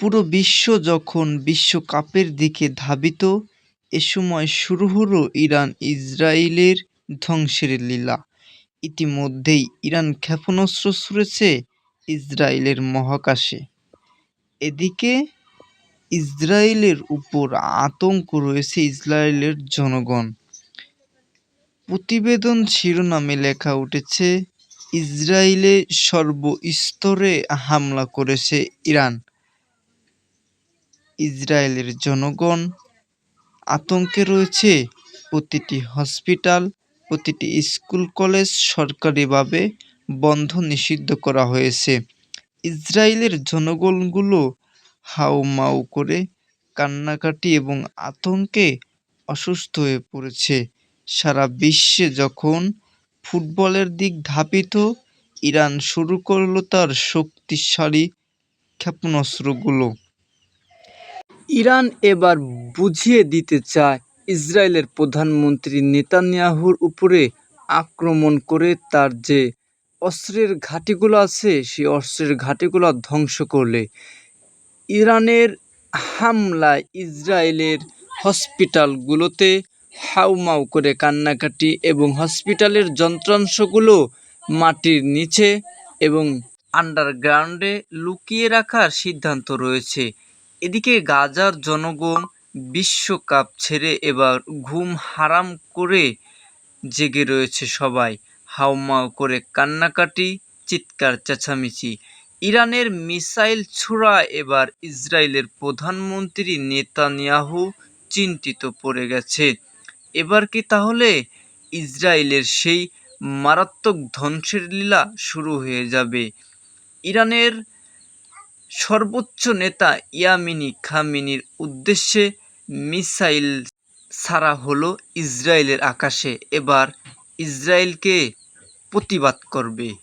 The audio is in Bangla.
পুরো বিশ্ব যখন বিশ্বকাপের দিকে ধাবিত, এ সময় শুরু হলো ইরান-ইসরায়েলের ধ্বংসের লীলা। ইতিমধ্যেই ইরান ক্ষেপণাস্ত্র ছুড়েছে ইসরায়েলের মহাকাশে। এদিকে ইসরায়েলের উপর আতঙ্ক রয়েছে ইসরায়েলের জনগণ। প্রতিবেদন শিরোনামে লেখা উঠেছে, ইসরায়েলে সর্বস্তরে হামলা করেছে ইরান। ইসরায়েলের জনগণ আতঙ্কে রয়েছে। প্রতিটি হসপিটাল, প্রতিটি স্কুল কলেজ সরকারিভাবে বন্ধ নিষিদ্ধ করা হয়েছে। ইসরায়েলের জনগণগুলো হাউমাউ করে কান্নাকাটি এবং আতঙ্কে অসুস্থ হয়ে পড়েছে। সারা বিশ্বে যখন ফুটবলের দিক ধাবিত, ইরান শুরু করল তার শক্তিশালী ক্ষেপণাস্ত্রগুলো। ইরান এবার বুঝিয়ে দিতে চায় ইসরায়েলের প্রধানমন্ত্রী নেতানিয়াহুর উপরে আক্রমণ করে তার যে অস্ত্রের ঘাঁটিগুলো আছে সেই অস্ত্রের ঘাঁটিগুলো ধ্বংস করলে। ইরানের হামলায় ইসরায়েলের হসপিটালগুলোতে হাউমাউ করে কান্নাকাটি এবং হসপিটালের যন্ত্রাংশগুলো মাটির নিচে এবং আন্ডারগ্রাউন্ডে লুকিয়ে রাখার সিদ্ধান্ত রয়েছে। এদিকে গাজার জনগণ বিশ্বকাপ ছেড়ে এবার ঘুম হারাম করে জেগে রয়েছে সবাই। হাউমাউ করে কান্নাকাটি, চিৎকার চেঁচামেচি। ইরানের মিসাইল ছোড়ায় এবার ইসরায়েলের প্রধানমন্ত্রী নেতানিয়াহু চিন্তিত পড়ে গেছে। এবার কি তাহলে ইসরায়েলের সেই মারাত্মক ধ্বংসের লীলা শুরু হয়ে যাবে? ইরানের সর্বোচ্চ নেতা ইয়ামিনী খামেনির উদ্দেশ্যে মিসাইল ছাড়া হলো ইসরায়েলের আকাশে। এবার ইসরায়েলকে প্রতিবাদ করবে।